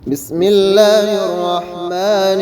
بسم الله الرحمن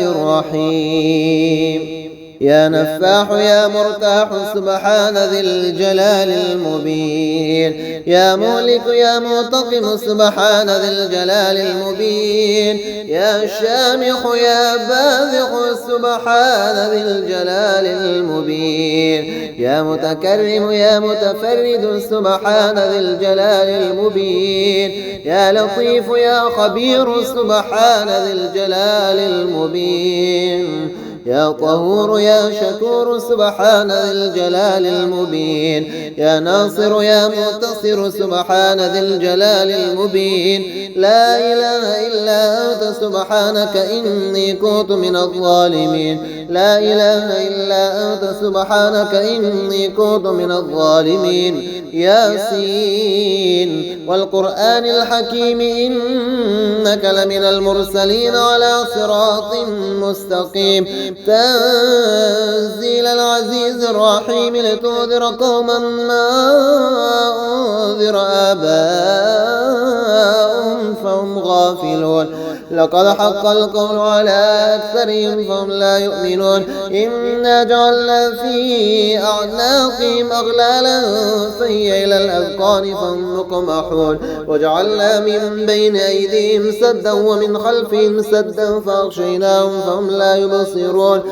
الرحيم. يا نفاح يا مرتاح سبحان ذي الجلال المبين. يا مهلك يا منتقم سبحان ذي الجلال المبين. يا شامخ يا باذخ سبحان ذي الجلال المبين. يا متكرم يا متفرد سبحان ذي الجلال المبين. يا لطيف يا خبير سبحان ذي الجلال المبين. يا طهور يا شكور سبحان ذي الجلال المبين. يا ناصر يا منتصر سبحان ذي الجلال المبين. لا إله إلا أنت سبحانك إني كنت من الظالمين. لا إله إلا أنت سبحانك إني كنت من الظالمين. ياسين والقرآن الحكيم إنك لمن المرسلين على صراط مستقيم. تنزيل العزيز الرحيم لتنذر قوما ما أنذر آباؤهم فهم غافلون. لقد حق القول على أكثرهم فهم لا يؤمنون. إنا جعلنا في أعناقهم أغلالا فهي إلى الأذقان فهم مقمحون. وجعلنا من بين أيديهم سدا ومن خلفهم سدا فأغشيناهم فهم لا يبصرون.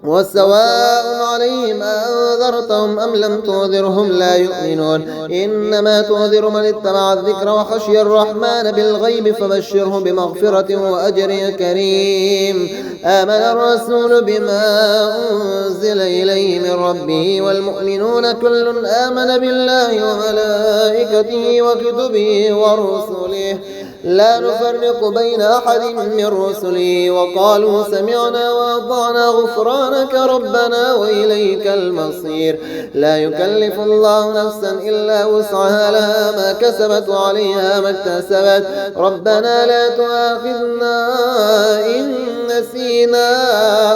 وسواء عليهم أنذرتهم أم لم تنذرهم لا يؤمنون. إنما تنذر من اتبع الذكر وخشي الرحمن بالغيب فبشره بمغفرة وأجر كريم. آمن الرسول بما أنزل إليه من ربه والمؤمنون كل آمن بالله وملائكته وكتبه ورسله لا نفرق بين أحد من رسله وقالوا سمعنا وأطعنا غفرانك ربنا وإليك المصير. لا يكلف الله نفسا إلا وسعها لها ما كسبت وعليها ما اكتسبت. ربنا لا تؤاخذنا إن نسينا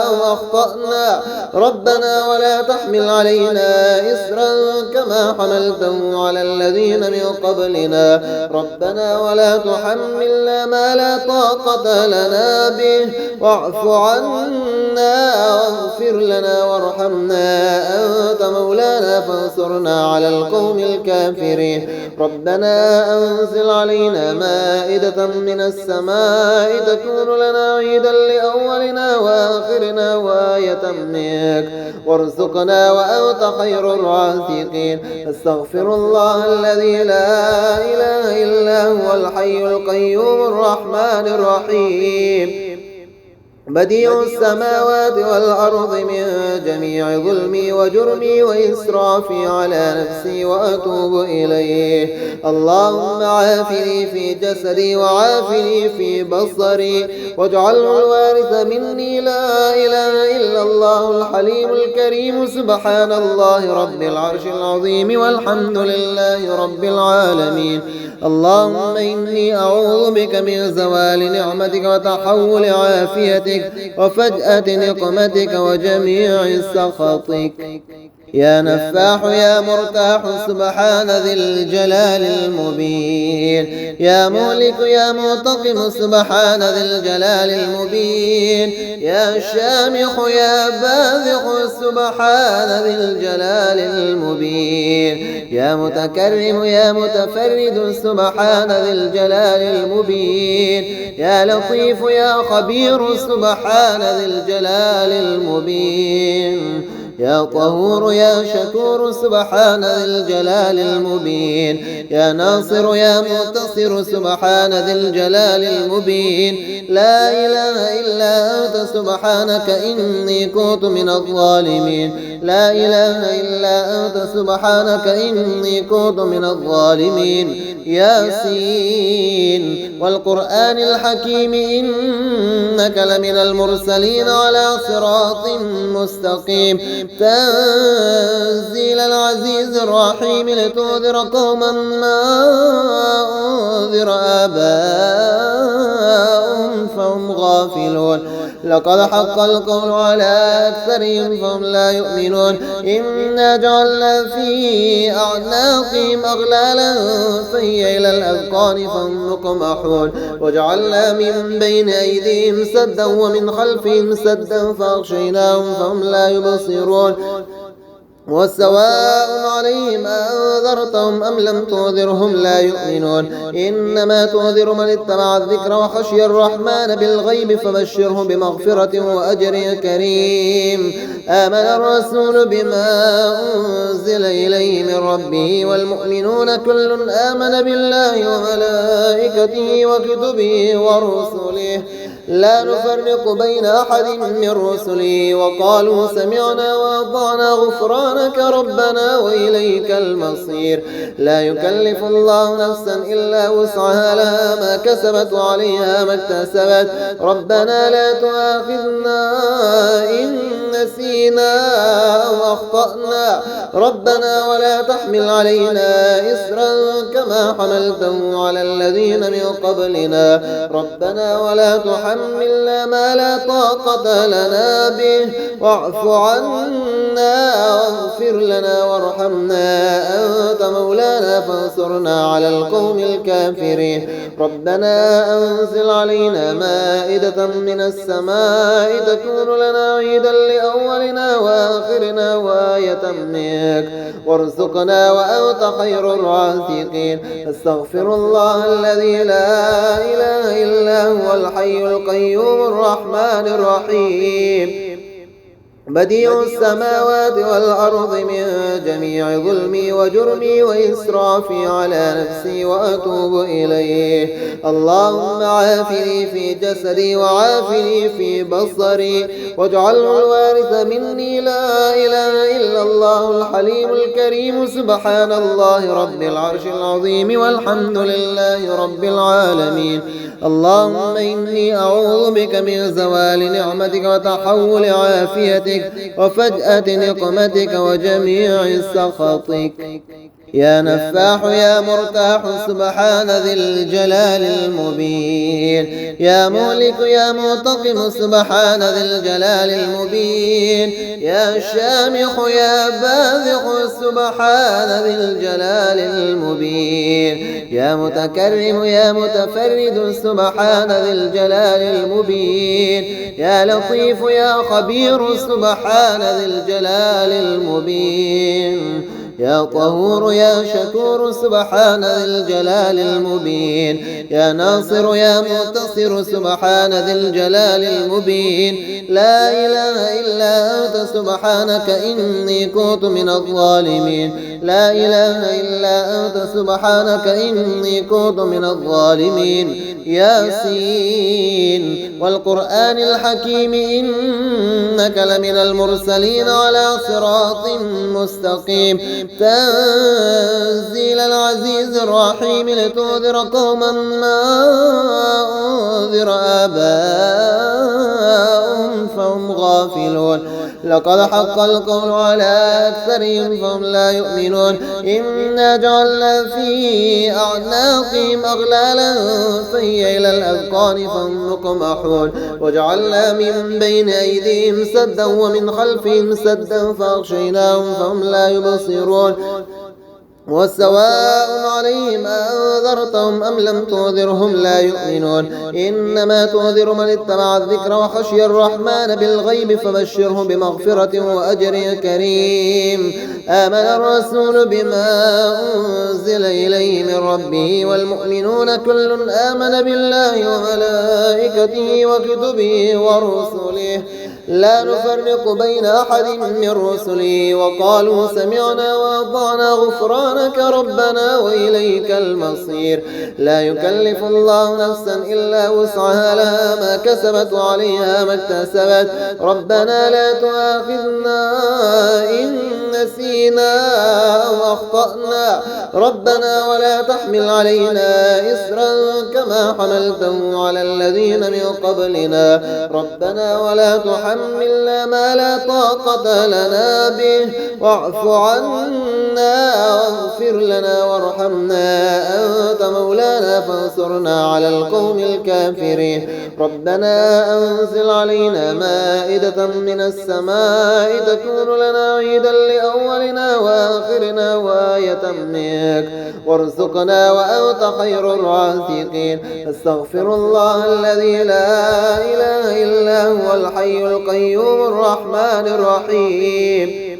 أو أخطأنا. ربنا ولا تحمل علينا إسرا كما حملته على الذين من قبلنا. ربنا ولا تحملنا ما لا طاقة لنا به واعف عنا واغفر لنا وارحمنا أنت مولانا فانصرنا على القوم الكافرين. ربنا أنزل علينا مائدة من السماء تكون لنا عيدا لأولنا وآخرنا وآية منك وارزقنا وأنت خير الرازقين. استغفر الله الذي لا إله إلا هو الحي القيوم الرحمن الرحيم بديع السماوات والأرض من جميع ظلمي وجرمي وإسرافي على نفسي وأتوب إليه. اللهم عافني في جسدي وعافني في بصري واجعله الوارث مني. لا إله إلا الله الحليم الكريم سبحان الله رب العرش العظيم والحمد لله رب العالمين. اللهم إني أعوذ بك من زوال نعمتك وتحول عافيتك وفجأة نقمتك وجميع سخطك. يا نفاح يا مرتاح سبحان ذي الجلال المبين. يا مهلك يا منتقم سبحان ذي الجلال المبين. يا شامخ يا باذخ سبحان ذي الجلال المبين. يا متكرم يا متفرد سبحان ذي الجلال المبين. يا لطيف يا خبير سبحان ذي الجلال المبين. يا طهور يا شكور سبحان ذي الجلال المبين. يا ناصر يا منتصر سبحان ذي الجلال المبين. لا إله إلا أنت سبحانك إني كنت من الظالمين. لا إله إلا أنت سبحانك إني كنت من الظالمين. ياسين والقرآن الحكيم إنك لمن المرسلين على صراط مستقيم. تنزيل العزيز الرحيم لتنذر قوما ما أنذر آباؤهم فهم غافلون لقد حق القول على أكثرهم فهم لا يؤمنون إنا جعلنا في أعناقهم أغلالا فهي إلى الأذقان فهم مقمحون وجعلنا من بين أيديهم سدا ومن خلفهم سدا فأغشيناهم فهم لا يبصرون وسواء عليهم أنذرتهم أم لم تنذرهم لا يؤمنون إنما تنذر من اتبع الذكر وخشي الرحمن بالغيب فبشره بمغفرة وأجر كريم آمن الرسول بما أنزل إليه من ربه والمؤمنون كل آمن بالله وملائكته وكتبه ورسله لا نفرق بين أحد من رسله وقالوا سمعنا وأطعنا غفرانك ربنا وإليك المصير لا يكلف الله نفسا إلا وسعها لها ما كسبت وعليها ما اكتسبت ربنا لا تؤاخذنا إن نسينا أو أخطأنا ربنا ولا تحمل علينا إسرا كما حملته على الذين من قبلنا ربنا ولا تحملنا ما لا طاقة لنا به واعف عنا واغفر لنا وارحمنا أنت مولانا فانصرنا على القوم الكافرين ربنا أنزل علينا مائدة من السماء تكون لنا عيدا لأولنا وآخرنا وآية منك وارزقنا وأنت خير الرازقين استغفر الله الذي لا إله إلا هو الحي القيوم الرحمن الرحيم بديع السماوات والأرض من جميع ظلمي وجرمي وإسرافي على نفسي وأتوب إليه اللهم عافني في جسدي وعافني في بصري واجعله الوارث مني لا إله إلا الله الحليم الكريم سبحان الله رب العرش العظيم والحمد لله رب العالمين اللهم إني أعوذ بك من زوال نعمتك وتحول عافيتك وفجأة نقمتك وجميع سخطك يا نفاح يا مرتاح سبحان ذي الجلال المبين يا مهلك يا منتقم سبحان ذي الجلال المبين يا شامخ يا باذخ سبحان ذي الجلال المبين يا متكرم يا متفرد سبحان ذي الجلال المبين يا لطيف يا خبير سبحان ذي الجلال المبين يا طهور يا شكور سبحان ذي الجلال المبين يا ناصر يا منتصر سبحان ذي الجلال المبين لا إله إلا أنت سبحانك إني كنت من الظالمين لا إله إلا أنت سبحانك إني كنت من الظالمين ياسين والقرآن الحكيم إنك لمن المرسلين على صراط مستقيم تنزيل العزيز الرحيم لتنذر قوما ما أنذر آباؤهم فهم غافلون لقد حق القول على أكثرهم فهم لا يؤمنون إنا جعلنا في أعناقهم أغلالا فهي إلى الأذقان فهم مقمحون وجعلنا من بين أيديهم سدا ومن خلفهم سدا فأغشيناهم فهم لا يبصرون وسواء عليهم أنذرتهم أم لم تنذرهم لا يؤمنون إنما تنذر من اتبع الذكر وخشي الرحمن بالغيب فبشره بمغفرة وأجر كريم آمن الرسول بما أنزل إليه من ربه والمؤمنون كل آمن بالله وملائكته وكتبه ورسله لا نفرق بين أحد من رسله وقالوا سمعنا وأطعنا غفرانك ربنا وإليك المصير لا يكلف الله نفسا إلا وسعها لها ما كسبت وعليها ما اكتسبت ربنا لا تؤاخذنا إن نسينا أو أخطأنا ربنا ولا تحمل علينا إسرا كما حملته على الذين من قبلنا ربنا ولا تحمل تحملنا ما لا طاقة لنا به واعف عنا واغفر لنا وارحمنا أنت مولانا فانصرنا على القوم الكافرين. ربنا أنزل علينا مائدة من السماء تكون لنا عيدا لأولنا وآخرنا وآية منك وارزقنا وأنت خير الرازقين. استغفر الله الذي لا إله إلا هو الحي القيوم الرحمن الرحيم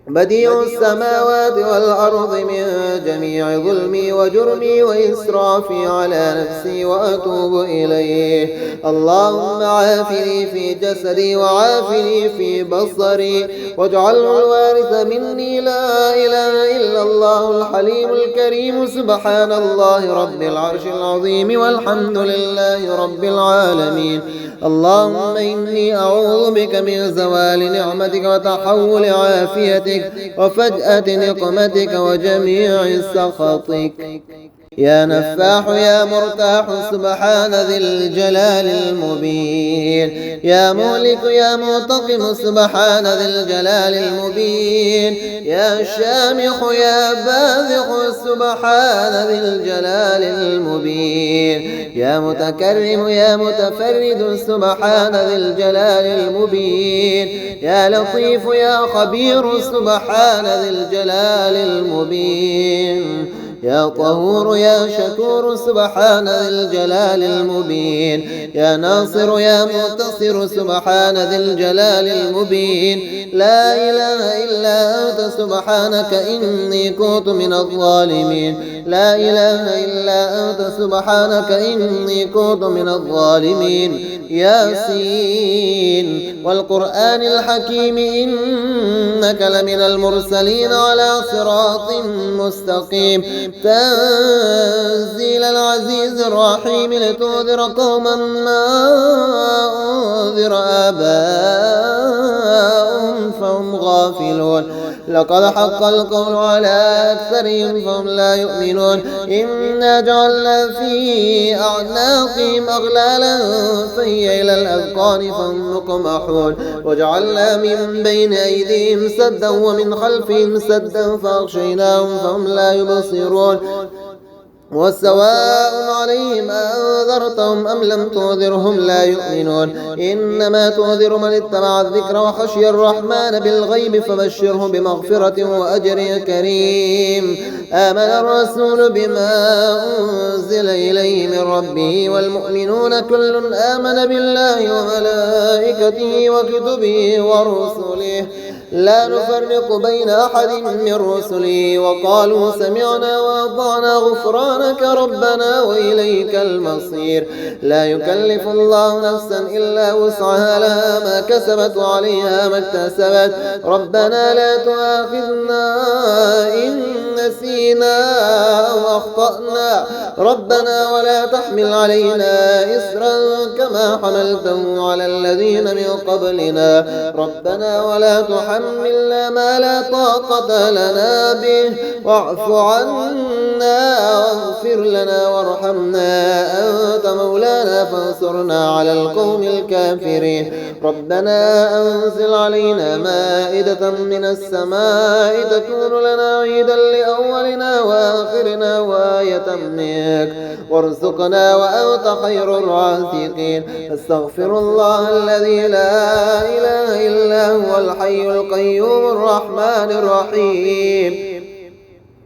بديع السماوات والأرض من جميع ظلمي وجرمي وإسرافي على نفسي وأتوب إليه. اللهم عافني في جسدي وعافني في بصري واجعله الوارث مني. لا إله إلا الله الحليم الكريم. سبحان الله رب العرش العظيم والحمد لله رب العالمين. اللهم إني أعوذ بك من زوال نعمتك وتحول عافيتك وفجأة نقمتك وجميع سخطك. يا نفاح يا مرتاح سبحان ذي الجلال المبين. يا مهلك يا منتقم سبحان ذي الجلال المبين. يا شامخ يا باذخ سبحان ذي الجلال المبين. يا متكرم يا متفرد سبحان ذي الجلال المبين. يا لطيف يا خبير سبحان ذي الجلال المبين. يا طهور يا شكور سبحان ذي الجلال المبين. يا ناصر يا منتصر سبحان ذي الجلال المبين. لا إله إلا أنت سبحانك إني كنت من الظالمين. لا إله إلا أنت سبحانك إني كنت من الظالمين. ياسين والقرآن الحكيم إنك لمن المرسلين على صراط مستقيم. تنزيل العزيز الرحيم لتنذر قوما ما أنذر آباؤهم فهم غافلون. لقد حق القول على أكثرهم فهم لا يؤمنون. إنا جعلنا في أعناقهم أغلالا فهي إلى الأذقان فهم مقمحون. وجعلنا من بين أيديهم سدا ومن خلفهم سدا فأغشيناهم فهم لا يبصرون. وسواء عليهم أنذرتهم أم لم تنذرهم لا يؤمنون. إنما تنذر من اتبع الذكر وخشي الرحمن بالغيب فبشره بمغفرة وأجر كريم. آمن الرسول بما أنزل إليه من ربه والمؤمنون كل آمن بالله وملائكته وكتبه ورسله لا نفرق بين أحد من رسله وقالوا سمعنا وأطعنا غفرانك ربنا وإليك المصير. لا يكلف الله نفسا إلا وسعها لها ما كسبت وعليها ما اكتسبت. ربنا لا تؤاخذنا إن نسينا أو أخطأنا ربنا ولا تحمل علينا إسرا كما حملته على الذين من قبلنا ربنا ولا تحملنا ما لا طاقة لنا به واعف عنا واغفر لنا وارحمنا أنت مولانا فانصرنا على القوم الكافرين. ربنا أنزل علينا مائدة من السماء تكون لنا عيدا لأولنا وآخرنا وآية منك وارزقنا وأنت خير الرازقين. استغفر الله الذي لا إله إلا هو الحي القيوم الرحمن الرحيم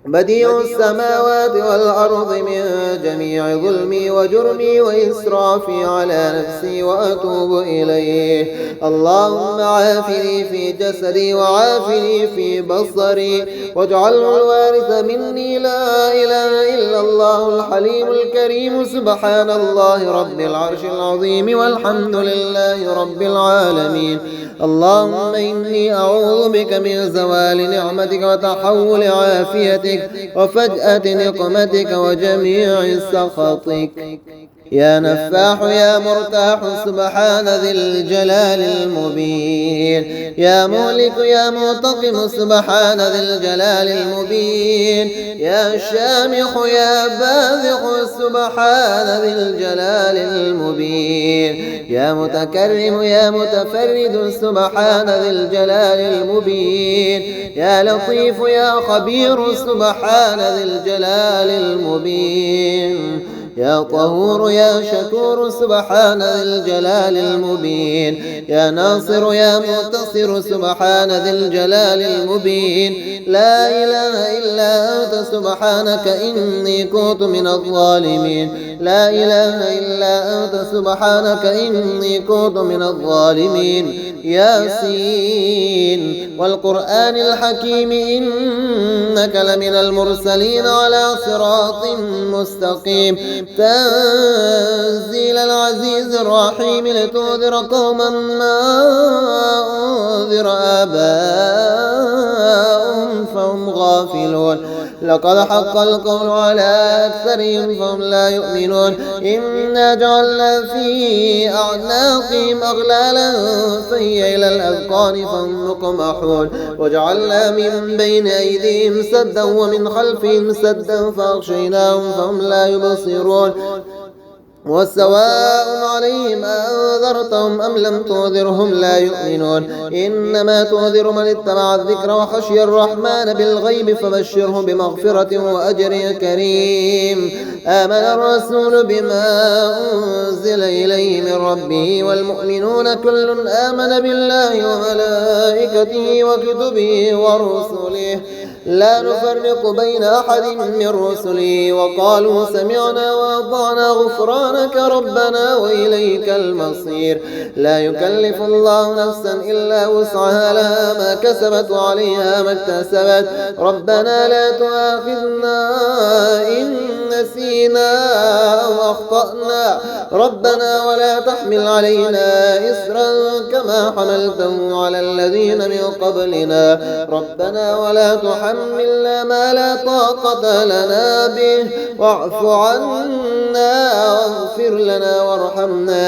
بديع السماوات والأرض من جميع ظلمي وجرمي وإسرافي على نفسي وأتوب إليه. اللهم عافني في جسدي وعافني في بصري واجعله الوارث مني. لا إله إلا الله الحليم الكريم. سبحان الله رب العرش العظيم والحمد لله رب العالمين. اللهم إني أعوذ بك من زوال نعمتك وتحول عافيتك وفجأة نقمتك وجميع سخطك. يا نفاح يا مرتاح سبحان ذي الجلال المبين. يا مهلك يا منتقم سبحان ذي الجلال المبين. يا شامخ يا باذخ سبحان ذي الجلال المبين. يا متكرم يا متفرد سبحان ذي الجلال المبين. يا لطيف يا خبير سبحان ذي الجلال المبين. يا طهور يا شكور سبحان ذي الجلال المبين. يا ناصر يا منتصر سبحان ذي الجلال المبين. لا إله إلا أنت سبحانك إني كنت من الظالمين. لا إله إلا أنت سبحانك إني كنت من الظالمين. ياسين والقرآن الحكيم إنك لمن المرسلين على صراط مستقيم. تنزيل العزيز الرحيم لتنذر قوما ما أنذر آباؤهم فهم غافلون. لقد حق القول على أكثرهم فهم لا يؤمنون. إنا جعلنا في أعناقهم أغلالا فهي إلى الأذقان فهم مقمحون. وجعلنا من بين أيديهم سدا ومن خلفهم سدا فأغشيناهم فهم لا يبصرون. وسواء عليهم أنذرتهم أم لم تنذرهم لا يؤمنون. إنما تنذر من اتبع الذكر وخشي الرحمن بالغيب فبشره بمغفرة وأجر كريم. آمن الرسول بما أنزل إليه من ربه والمؤمنون كل آمن بالله وملائكته وكتبه ورسله لا نفرق بين أحد من رسله وقالوا سمعنا وأطعنا غفرانك ربنا وإليك المصير. لا يكلف الله نفسا إلا وسعها لها ما كسبت وعليها ما اكتسبت. ربنا لا تؤاخذنا إن نسينا أو أخطأنا. ربنا ولا تحمل علينا إسرا كما حملته على الذين من قبلنا. ربنا ولا تحملنا ما لا طاقة لنا به واعف عنا واغفر لنا وارحمنا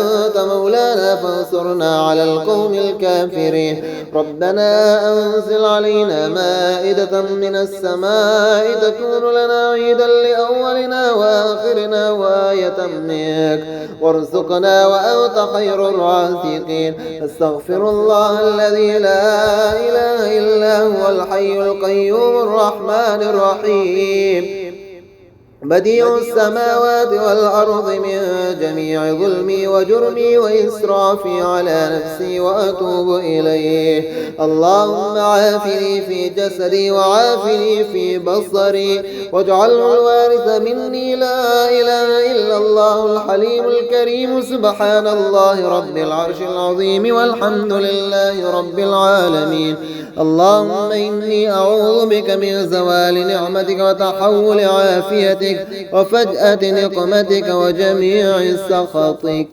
أنت مولانا فانصرنا على القوم الكافرين. ربنا أنزل علينا مائدة من السماء تكون لنا عيدا لأولنا وآخرنا وآية منك وارزقنا وأنت خير الرازقين. استغفر الله الذي لا إله إلا هو الحي القيوم الرحمن الرحيم بديع السماوات والأرض من جميع ظلمي وجرمي وإسرافي على نفسي وأتوب إليه. اللهم عافني في جسدي وعافني في بصري واجعله الوارث مني. لا إله إلا الله الحليم الكريم سبحان الله رب العرش العظيم والحمد لله رب العالمين. اللهم إني أعوذ بك من زوال نعمتك وتحول عافيتك وفجأة نقمتك وجميع سخطك.